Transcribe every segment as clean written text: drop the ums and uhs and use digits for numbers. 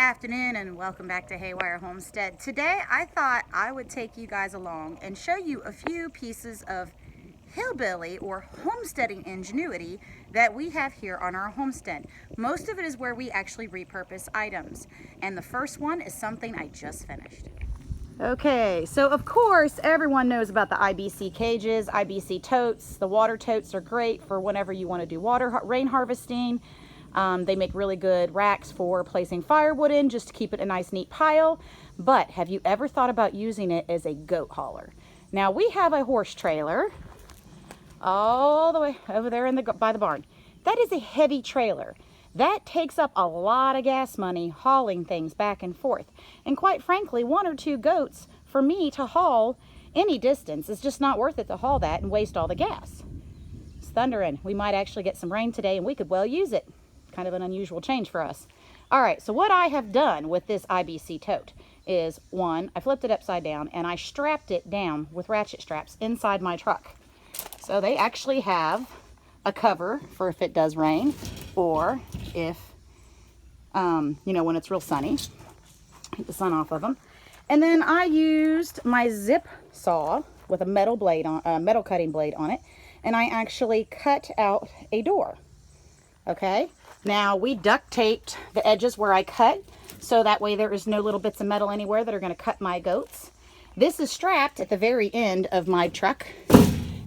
afternoon and welcome back to Haywire Homestead. Today I thought I would take you guys along and show you a few pieces of hillbilly or homesteading ingenuity that we have here on our homestead. Most of it is where we actually repurpose items, and the first one is something I just finished. Okay, so of course everyone knows about the IBC cages, IBC totes. The water totes are great for whenever you want to do rain harvesting. They make really good racks for placing firewood in, just to keep it a nice neat pile. But have you ever thought about using it as a goat hauler? Now we have a horse trailer all the way over there by the barn. That is a heavy trailer. That takes up a lot of gas money hauling things back and forth. And quite frankly, 1 or 2 goats for me to haul any distance is just not worth it to haul that and waste all the gas. It's thundering. We might actually get some rain today and we could well use it. Kind of an unusual change for us. All right, so what I have done with this IBC tote is, one, I flipped it upside down and I strapped it down with ratchet straps inside my truck. So they actually have a cover for if it does rain, or if, you know, when it's real sunny, keep the sun off of them. And then I used my zip saw with a metal blade on, metal cutting blade on it, and I actually cut out a door. Okay, now we duct taped the edges where I cut, so that way there is no little bits of metal anywhere that are going to cut my goats. This is strapped at the very end of my truck,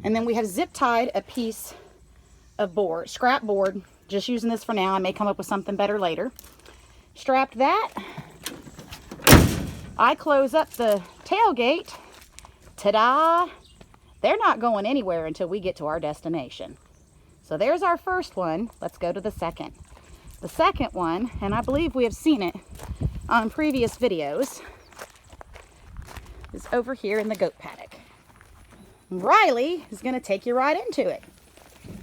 and then we have zip tied a piece of board, scrap board. Just using this for now. I may come up with something better later. Strapped that. I close up the tailgate. Ta-da! They're not going anywhere until we get to our destination. So there's our first one. Let's go to the second. The second one, and I believe we have seen it on previous videos, is over here in the goat paddock. Riley is going to take you right into it.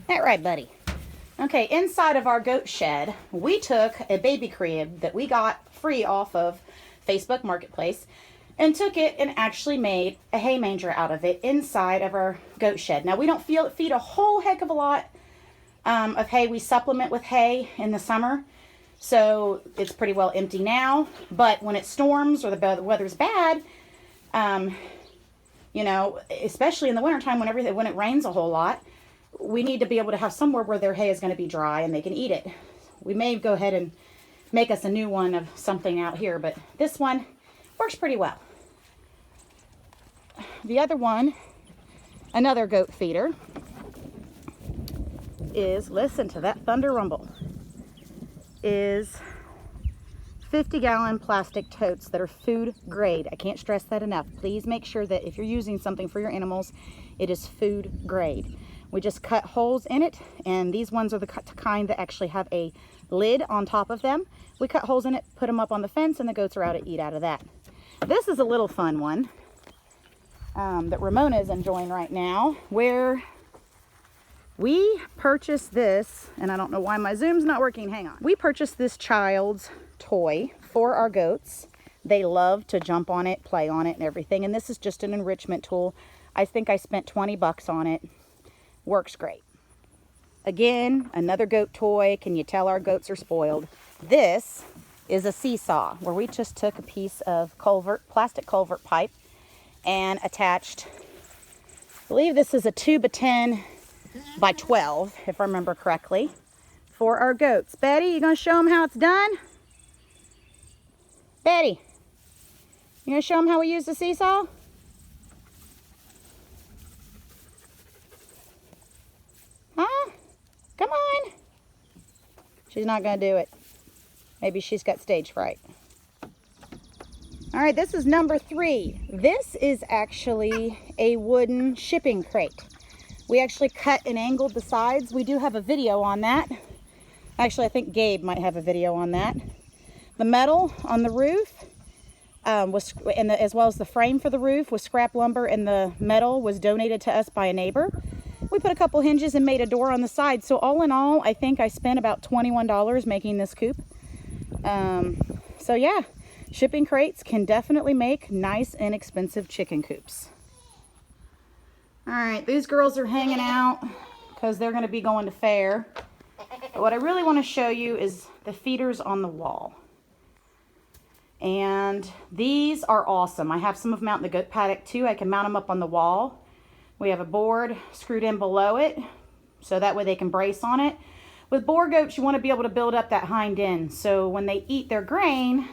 That right, buddy? Okay, inside of our goat shed, we took a baby crib that we got free off of Facebook Marketplace and took it and actually made a hay manger out of it inside of our goat shed. Now, we don't feed a whole heck of a lot of hay. We supplement with hay in the summer, so it's pretty well empty now. But when it storms or the weather's bad, you know, especially in the wintertime when it rains a whole lot, we need to be able to have somewhere where their hay is going to be dry and they can eat it. We may go ahead and make us a new one of something out here, but this one works pretty well. The other one, another goat feeder, is, listen to that thunder rumble, is 50-gallon plastic totes that are food grade. I can't stress that enough. Please make sure that if you're using something for your animals, it is food grade. We just cut holes in it, and these ones are the kind that actually have a lid on top of them. We cut holes in it, put them up on the fence, and the goats are out to eat out of that. This is a little fun one that Ramona is enjoying right now, where we purchased this, and I don't know why my zoom's not working. Hang on. We purchased this child's toy for our goats. They love to jump on it, play on it, and everything. And this is just an enrichment tool. I think I spent 20 bucks on it. Works great. Again, another goat toy. Can you tell our goats are spoiled? This is a Seesaw, where we just took a piece of plastic culvert pipe and attached, I believe this is a 2x10 by 12, if I remember correctly, for our goats. Betty, you gonna show them how it's done? Betty, you gonna show them how we use the Seesaw? Huh? Come on. She's not gonna do it. Maybe she's got stage fright. All right, this is number 3. This is actually a wooden shipping crate. We actually cut and angled the sides. We do have a video on that. Actually, I think Gabe might have a video on that. The metal on the roof as well as the frame for the roof was scrap lumber, and the metal was donated to us by a neighbor. We put a couple hinges and made a door on the side. So all in all, I think I spent about $21 making this coop. So yeah, shipping crates can definitely make nice, inexpensive chicken coops. All right, these girls are hanging out because they're going to be going to fair. But what I really want to show you is the feeders on the wall. And these are awesome. I have some of them out in the goat paddock too. I can mount them up on the wall. We have a board screwed in below it, so that way they can brace on it. With boar goats, you want to be able to build up that hind end. So when they eat their grain,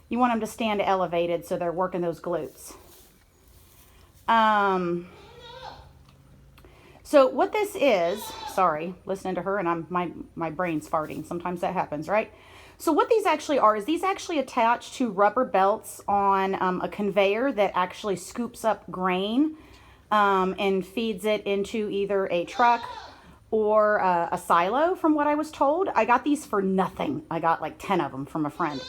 you want them to stand elevated so they're working those glutes. So what this is, sorry, listening to her and my brain's farting. Sometimes that happens, right? So what these actually are is these actually attach to rubber belts on a conveyor that actually scoops up grain and feeds it into either a truck or a silo, from what I was told. I got these for nothing. I got like 10 of them from a friend.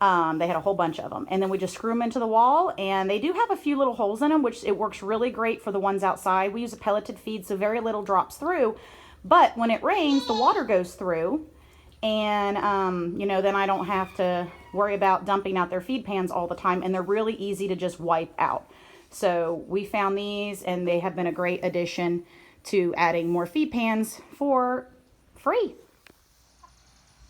They had a whole bunch of them. And then we just screw them into the wall, and they do have a few little holes in them, which it works really great for the ones outside. We use a pelleted feed, so very little drops through. But when it rains, the water goes through, and you know, then I don't have to worry about dumping out their feed pans all the time, and they're really easy to just wipe out. So we found these, and they have been a great addition to adding more feed pans for free.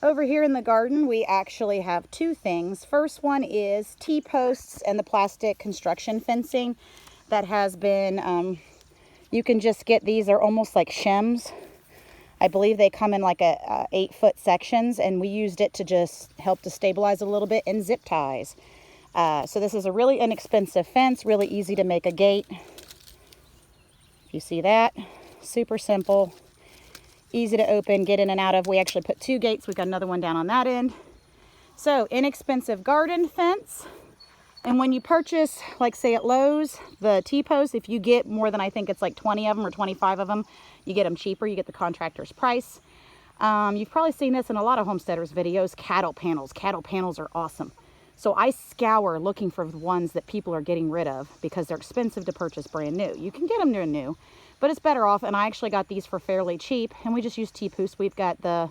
Over here in the garden, we actually have two things. First one is T-posts and the plastic construction fencing that has been, you can just get these, they're almost like shims. I believe they come in like a 8-foot sections, and we used it to just help to stabilize a little bit, and zip ties. So this is a really inexpensive fence, really easy to make a gate. You see that? Super simple, easy to open, get in and out of. We actually put 2 gates. We've got another one down on that end. So inexpensive garden fence. And when you purchase, like say at Lowe's, the T-posts, if you get more than, I think it's like 20 of them or 25 of them, you get them cheaper. You get the contractor's price. You've probably seen this in a lot of homesteaders videos, cattle panels. Cattle panels are awesome. So I scour looking for the ones that people are getting rid of because they're expensive to purchase brand new. You can get them new, but it's better off. And I actually got these for fairly cheap, and we just use T-posts. We've got the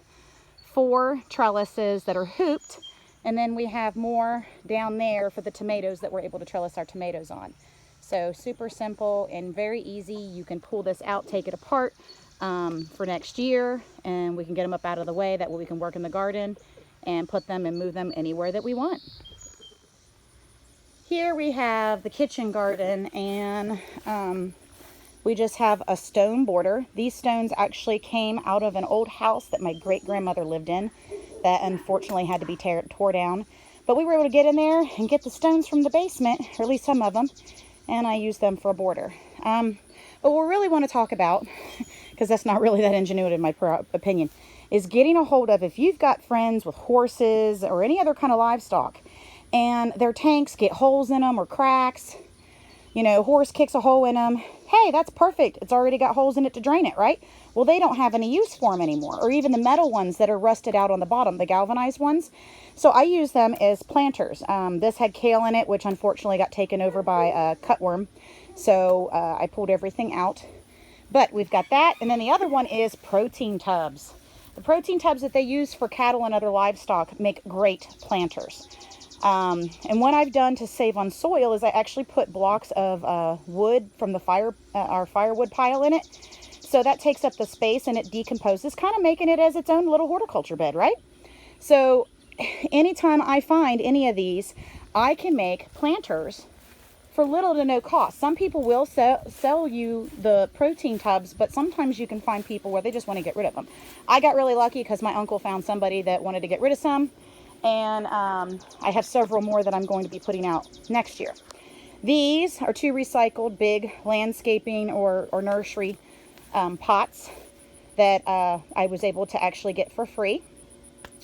4 trellises that are hooped, and then we have more down there for the tomatoes that we're able to trellis our tomatoes on. So super simple and very easy. You can pull this out, take it apart for next year, and we can get them up out of the way. That way we can work in the garden and put them and move them anywhere that we want. Here we have the kitchen garden, and we just have a stone border. These stones actually came out of an old house that my great-grandmother lived in that unfortunately had to be tore down. But we were able to get in there and get the stones from the basement, or at least some of them, and I used them for a border. But what we really want to talk about, because that's not really that ingenuity in my opinion, is getting a hold of, if you've got friends with horses or any other kind of livestock, and their tanks get holes in them or cracks, you know, horse kicks a hole in them. Hey, that's perfect. It's already got holes in it to drain it, right? Well, they don't have any use for them anymore, or even the metal ones that are rusted out on the bottom, the galvanized ones. So I use them as planters. This had kale in it, which unfortunately got taken over by a cutworm. So I pulled everything out. But we've got that. And then the other one is protein tubs. The protein tubs that they use for cattle and other livestock make great planters. And what I've done to save on soil is I actually put blocks of wood from the our firewood pile in it. So that takes up the space and it decomposes, kind of making it as its own little horticulture bed, right? So anytime I find any of these, I can make planters for little to no cost. Some people will sell you the protein tubs, but sometimes you can find people where they just want to get rid of them. I got really lucky because my uncle found somebody that wanted to get rid of some. And I have several more that I'm going to be putting out next year. These are 2 recycled big landscaping or nursery pots that I was able to actually get for free.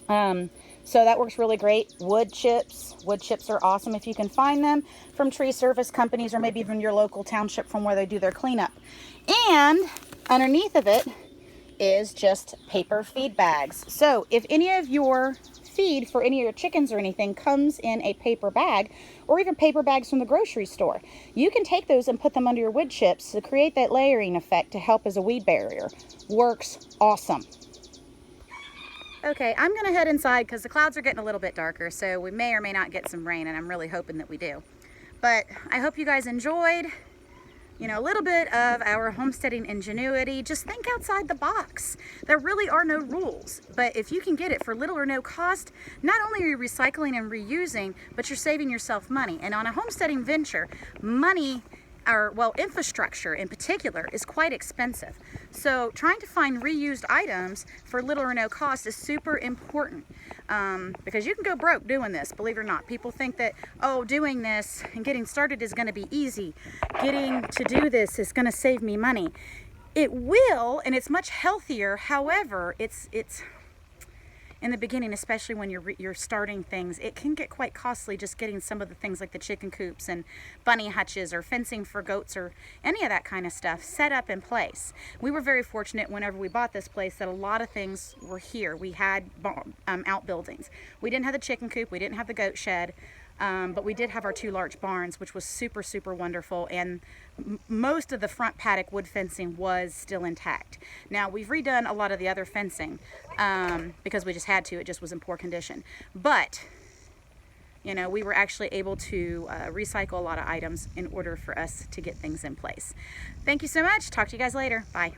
So that works really great. Wood chips. Wood chips are awesome if you can find them from tree service companies, or maybe even your local township from where they do their cleanup. And underneath of it is just paper feed bags. So if any of your feed for any of your chickens or anything comes in a paper bag, or even paper bags from the grocery store, you can take those and put them under your wood chips to create that layering effect to help as a weed barrier. Works awesome. Okay, I'm gonna head inside because the clouds are getting a little bit darker, so we may or may not get some rain, and I'm really hoping that we do. But I hope you guys enjoyed. you know, a little bit of our homesteading ingenuity. Just think outside the box. There really are no rules, but if you can get it for little or no cost, not only are you recycling and reusing, but you're saving yourself money. And on a homesteading venture, money, or well, infrastructure in particular, is quite expensive. So trying to find reused items for little or no cost is super important, because you can go broke doing this, believe it or not. People think that, oh, doing this and getting started is going to be easy. Getting to do this is going to save me money. It will, and it's much healthier. However, it's in the beginning, especially when you're starting things, it can get quite costly just getting some of the things like the chicken coops and bunny hutches or fencing for goats or any of that kind of stuff set up in place. We were very fortunate whenever we bought this place that a lot of things were here. We had outbuildings. We didn't have the chicken coop, we didn't have the goat shed, but we did have our 2 large barns, which was super, super wonderful, and most of the front paddock wood fencing was still intact. Now, we've redone a lot of the other fencing because we just had to. It just was in poor condition. But, you know, we were actually able to recycle a lot of items in order for us to get things in place. Thank you so much. Talk to you guys later. Bye.